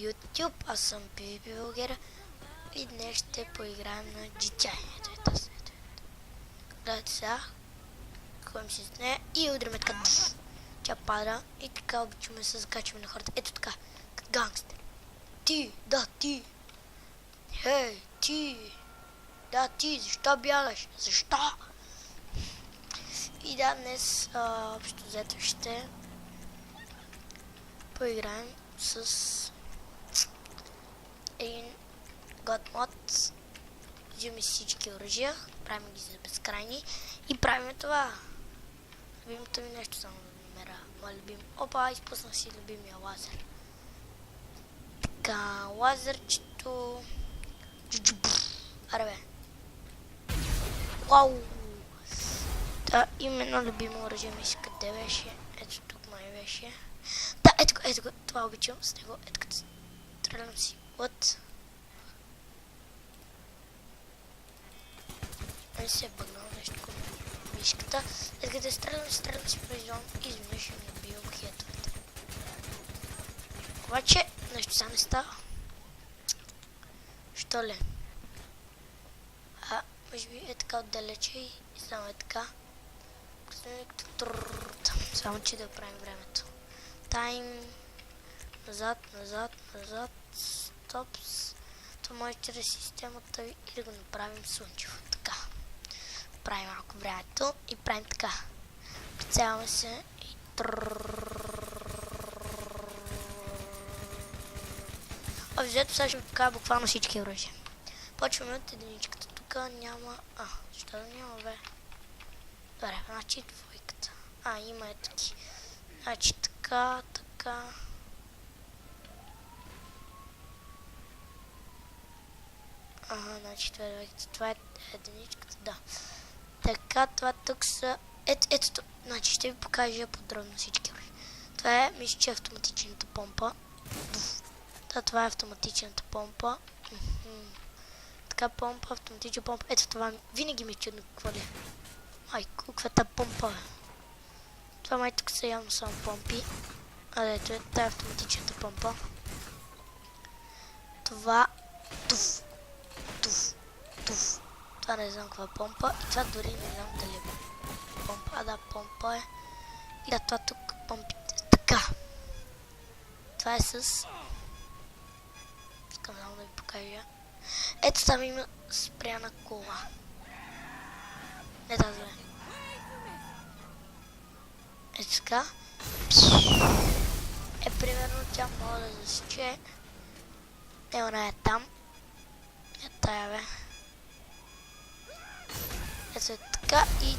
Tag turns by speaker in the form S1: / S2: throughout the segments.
S1: YouTube, аз съм PvP Блогер и днес ще поиграем на GTA. Ето. Гледайте сега, ходим си с нея и удряме така, тя пада и така обичаме се закачваме на хората. Ето така, като гангстер. Ти, хей, ти, да ти, защо бягаш? Защо? И да, днес общо взето ще поиграем с един God Mod. Взимаме всички оръжия, правим ги за безкрайни и правим това. Любимото ми нещо, само да намеря моя любим. Опа, изпуснах си любимия лазер. Така, лазерчето. Аре бе. Вау! Да, именно любимо оръжие ми си къде беше. Ето тук май беше. Да, ето го, това обичам с него. Ето като стрелям си от... Не се е бъгнал нещо към мишката. Ето като стрелям си произволно и изведнъж ми убивам хетовете. Обаче нещо сега не става. Що ли? Може би е така отдалече и само е така. Само че да правим времето. Тайм. Назад. Стопс. Това може чрез системата ви и да го направим слънчево. Така. Правим малко времето и правим така. Прицелваме се и взето сега ще ви покажа буквално всички оръжия. Почваме от единичката. Тук няма... защо да няма, бе? Добре, значи двойката. Има е таки. Значи така. Значи това е двойката. Това е единичката, да. Така, това тук са... Ето, значи ще ви покажа подробно всички оръжия. Това е, мисля, че автоматичната помпа. Да, това е автоматичната помпа. Така, помпа, автоматична помпа. Ето това винаги ми е чудно какво ли. Майко, каква помпа е. Това май тук са явно само помпи. Ето е тая автоматичната помпа. Това туф. Това не знам каква е помпа. И това дори не знам дали е помпа. Да, помпа е. И да, това тук помпите. Така. Това е с... Искам само да ви покажа. Ето там има спряна кола. Не тази бе. Ето така. Примерно тя може да засече. Она е там. Тая бе. Ето е така и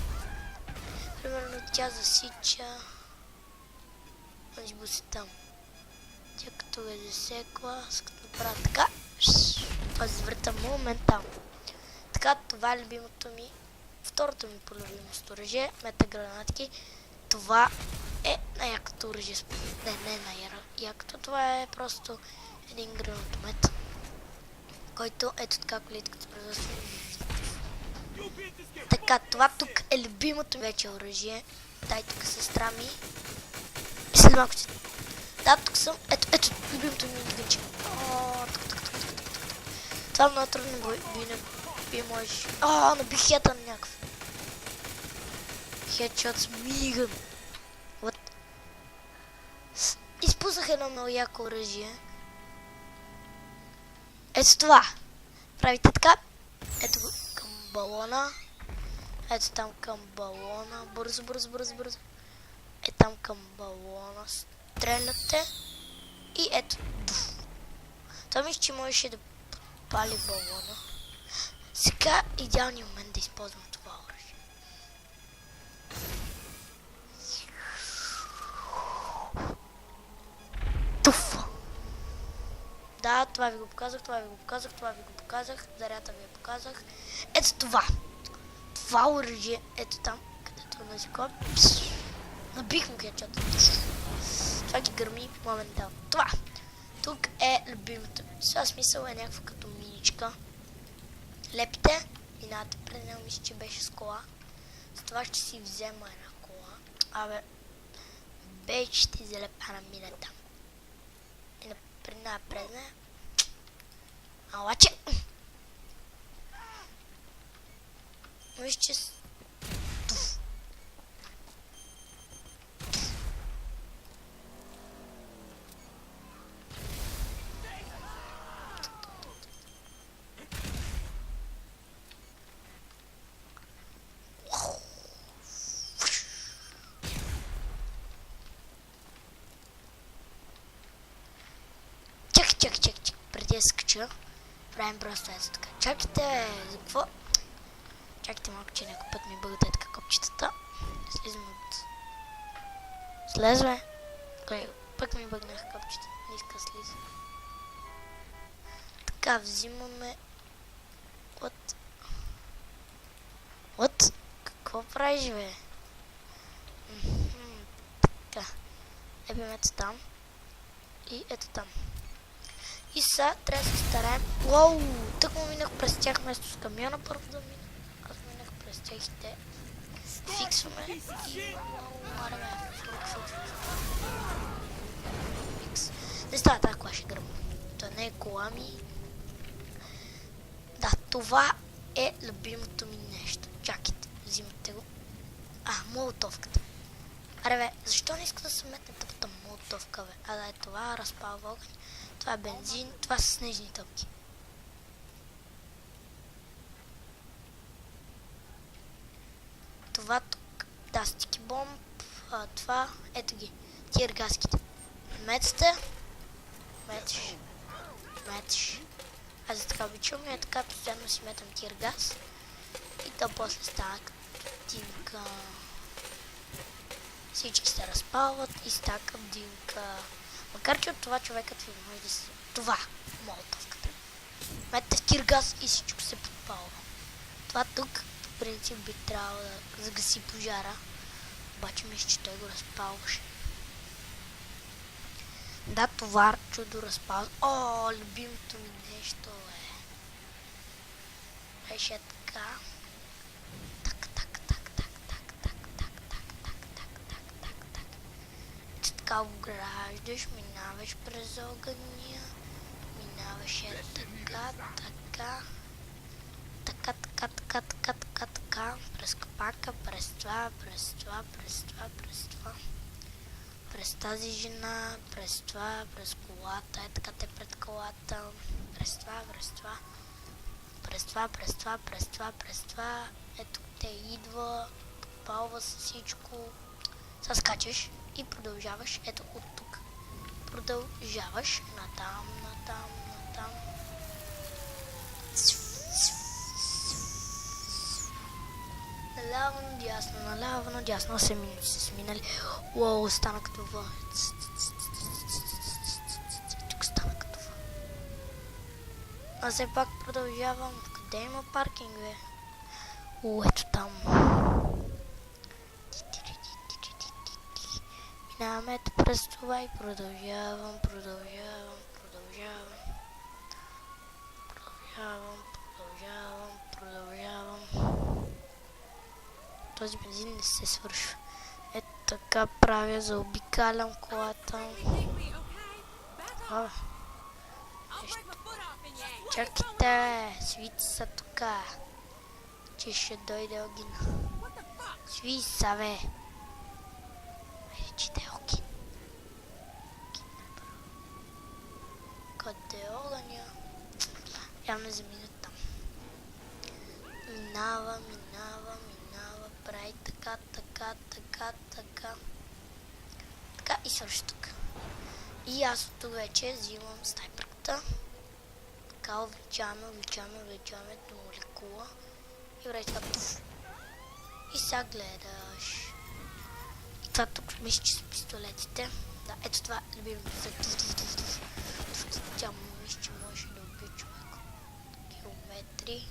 S1: примерно тя засича. Може би си там. Тя като е засекла, като направя така. Това се завърта моментално. Така, това е любимото ми. Второто ми по-любимост оръжие, метагранатки. Това е най-якото оръжие. Не най-якото. Това е просто един гранатомет, който ето така колите като производство. Така, това тук е любимото ми вече оръжие. Дай тук сестра ми. И след малко ще... Да, тук съм. Ето, любимото ми гънче. Това много трудно би можеш. Набих хета на някакъв. Хедшот с миган. Вот. Изпуснах едно много яко оръжие. Ето това. Правите така. Ето го към балона. Ето там към балона. Бързо. Ето там към балона. Стреляте. И ето. Това мисля, че можеше да пали балона. Сега е идеалният момент да използвам това оръжие. Туф! Да, това ви го показах, зарята ви я показах. Ето това! Това оръжие, ето там, където на зикон. Набих му хедшот. Това ги гърми моментално. Това! Тук е любимото. Сега смисъл е някаква като миничка. Лепите, минавате пред него, мисля, че беше с кола. С това ще си взема една кола. Бе, ще ти залепа на мината. И при минава пред мен. Обаче... Виж, че... Чак, преди да скача, правим просто ето така. Чакайте, за какво? Чакайте малко, че някой път ми бъдат така копчетата. Слизаме от... Слезвай. Пък ми бъгнах копчета, не иска слиза. Така, взимаме... What? Какво правиш, бе? Така. Ебем ето там. И ето там. И сега трябва да се стараем. Уау! Тък му минах през тях вместо с камиона първо да мина. Аз минах през тях и те фиксваме. И мараме. Фикс. Не става тази кола, ще гръмна. Това не е кола ми. Да, това е любимото ми нещо. Чакайте, взимате го. Молотовката. Аре бе, защо не иска да се метне тъпата молотовка, бе? Да е това, разпалва огън. Това е бензин, това са снежни тъпки. Това тук, да, стики бомб, това, ето ги, тиргаските. Метате, метиш. Аз за така обичам и така постоянно си метам тиргаз. И то после става като димка. Всички се разпалват и става към димка. Макар че от това човекът ви може да се... Това, молотовката. Мете в тиргаз и всичко се подпалва. Това тук, по принцип, би трябвало да загаси пожара. Обаче мисля, че той го разпалваше. Да, това чудо разпалва. О, любимото ми нещо е. Беше така. Така ограждаш, минаваш през огъня, минаваш така, през капака, през това, през тази жена, през това, през колата, така те пред колата, през това, ето те идва, подпалва се всичко, сега скачаш и продължаваш, ето от тук. Продължаваш натам. Наляво, надясно, 8 минути са сминали. Уау, стана като влакец. Тук стана като влакец. А все пак продължавам. Къде има паркинг, бе? Ето там. Минаваме през това и продължавам. Този бензин не се свършва. Ето така правя, заобикалям колата. Чакайте, свити са тука, че ще дойде огън. Сви са, бе. Че те е огън. Къде е огъня? Явно замина там. Минава, прави така. Така и също тук. И аз от тук вече взимам снайперката. Така увеличаваме до молекула. И враги така пуф. И сега гледаш. И това тук мисля, че са пистолетите. Да, ето това любимото за тя мисля, че може да убие човек. Километри.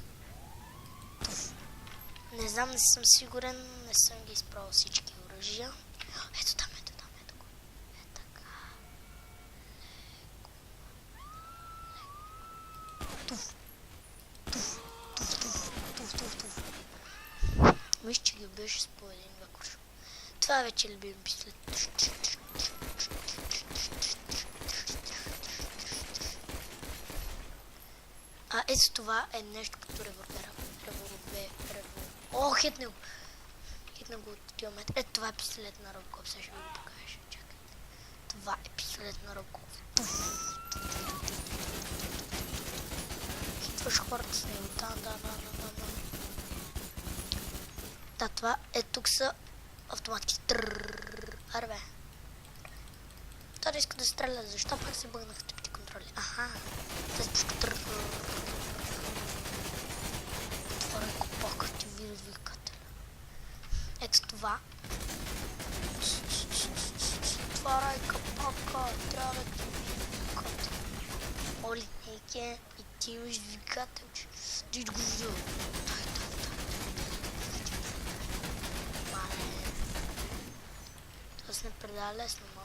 S1: Не знам, не съм сигурен, не съм ги изпробвал всички оръжия. Ето там. Ето така. Туф. Мисля, че ги убиваш по един вакуш. Това вече е любим пистолет. Ето това е нещо като револвер. О, хитна го. Хитна го от километър. Ето това е пистолет на Роков. Сега ще ви го покажа. Чакайте. Това е пистолет на Роков. Хитваш хората с него. Да. Да, това е тук са автоматки. Аре бе. Това да иска да стреля. Защо пак се бъгнах в тъпите контроли? Аха. Тази пушка. Отворя копака, ти види двигателя. Ето това. Отваряй капака, трябва да ти види двигателя. Оли, неке, и ти имаш двигател, че ти го видя. Това се не предава лесно, но.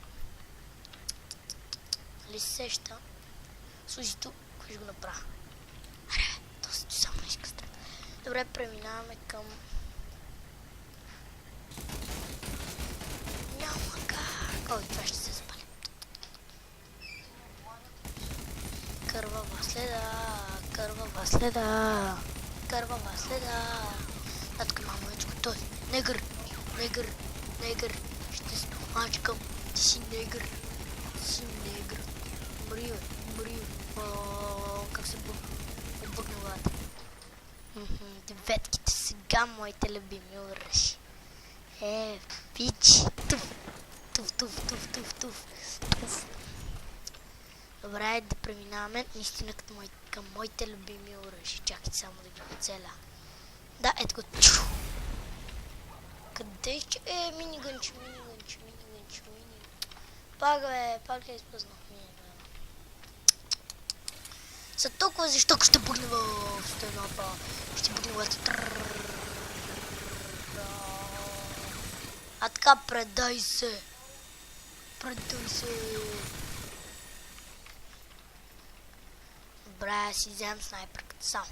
S1: Нали се сеща? Служи тук, кой ще го направя? Аре, този само не иска стреля. Добре, преминаваме към... Няма как! Ой, това ще се запали. Кървава следа. Татка, мамочко, той. Негър. Ще се мачкам. Ти си негър. Мри. Как се бъгна главата. Деветките сега моите любими оръжия. Пич. Туф. Добре, да преминаваме наистина към моите любими оръжия. Чакайте само да ги оцеля. Да, ето го. Къде ще е минигънче? Пак ли изпознах минигън? За толкова защо ще бъгне в стената. Ще бъгне в А така, предай се. Добре, си вземем снайперката само.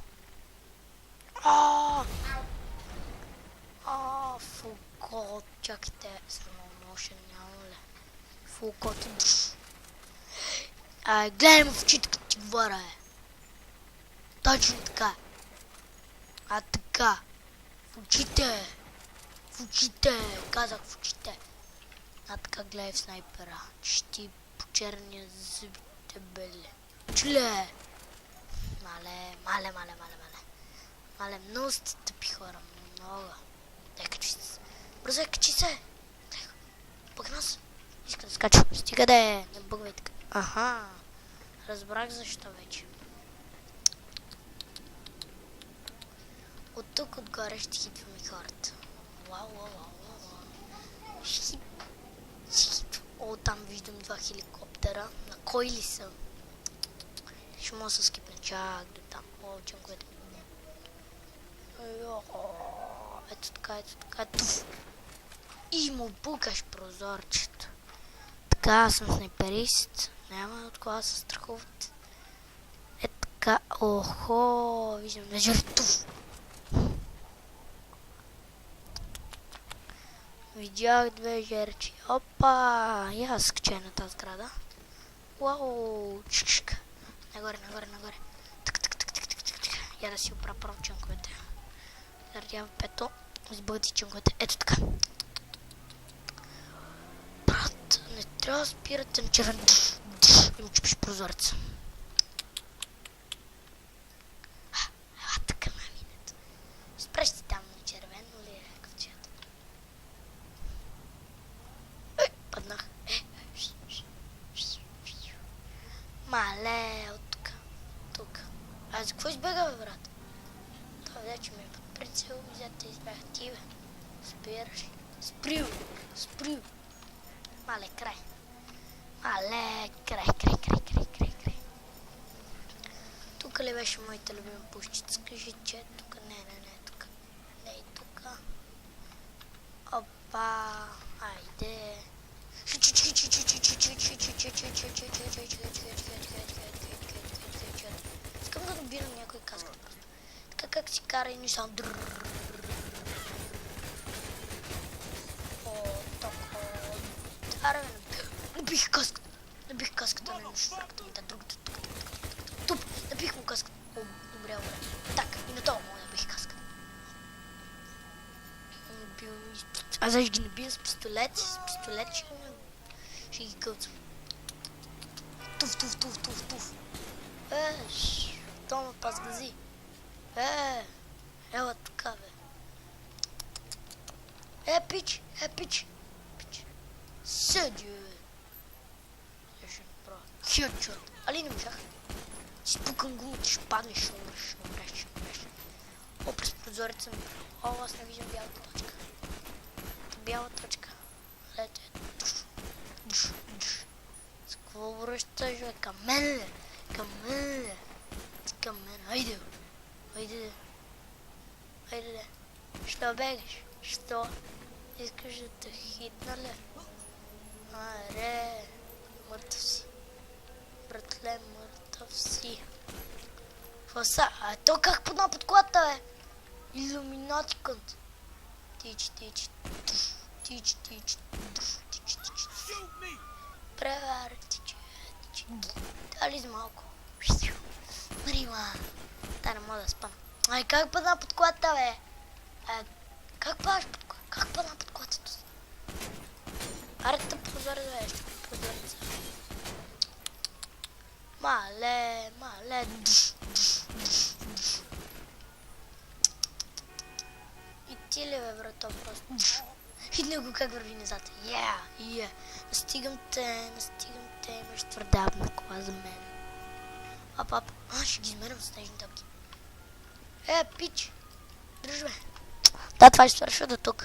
S1: Фулкот, чакайте, слоумошен няма ли? Фулкот. Гледай му в очите, като ти говоря, Точно така. Така. В очите. Казах в очите. Така гледай в снайпера. Че ти почерня зъбите бели. Чуле! Мале. Много сте тъпи хора. Много. Дай, качи се. Бързо, качи се. Бъгна се. Иска да скача. Стига да е. Не бъгвай така. Аха. Разбрах защо вече. От тук отгоре ще хитваме хората. Вау. О, там виждам два хеликоптера. На кой ли са? Ще мога да се скипне чак до там. О, чанковете ми. Ето така. Туф. И му букаш прозорчето. Така, аз съм снайперист. Няма от кога се страхуват. Ето така. Охо, виждам на жертв. Видях две жерчи. Опа! И аз скачай на тази сграда. Уау! Чик. Нагоре. Так. Я да си оправя първо чанковете. Зарадява пето. Избъгати чанковете. Ето така. Брат, не трябва да спирате на червен. И му чупиш прозореца. Така маминето. Спреш си там на червен, но ли е къвчето? Паднах. Мале, от тук. За какво избега, бе, брат? Това вече ме е под прицел, взете избег ти, бе. Спираш ли? Сприл. Мале, край. Край. Тук ли беше моята любима пушчица? Скажи, че тук. Не, тук. Не и тук. Опа, айде. Искам да добирам някой каска просто. Така как си кара и нисам. Аре, набих каската. Не набих каската на шофьорката ми. Другата тук. Туп, набих му каската. умрял. Так, и на това мога да бих каскал. Аз даже ги набия с пистолет, ще ги кълцам. Туф. То ме пас гази. Ела тука, бе. Пич. Съди, бе. Я ще направя. Хедшот. Али не можах. Спукам гумата, ще паднеш, ще умреш. О, през прозореца ми. О, аз не виждам бяла точка. Ето е. С какво връщаш, бе? Към мен ли? Към мен. Хайде. Що бегаш? Що? Искаш да те хитна ли? Аре. Мъртъв си. Братле, мъртъв си. Какво са? А то как подна под колата, бе? Илюминати кънт. Тич. Превари, тич. Дали с малко. Марима. Та не мога да спам. Ай, как падна под колата, бе? Как падаш под колата? Как падна под колата? Аре, да прозореца, ще прозореца. Мале. И ти ли, бе, брато, просто? Хитна го как върви назад. Настигам те, имаш твърдавна кола за мен. Ще ги измерям с снежни топки. Пич, дръж, бе. Да, това ще свършва до тук.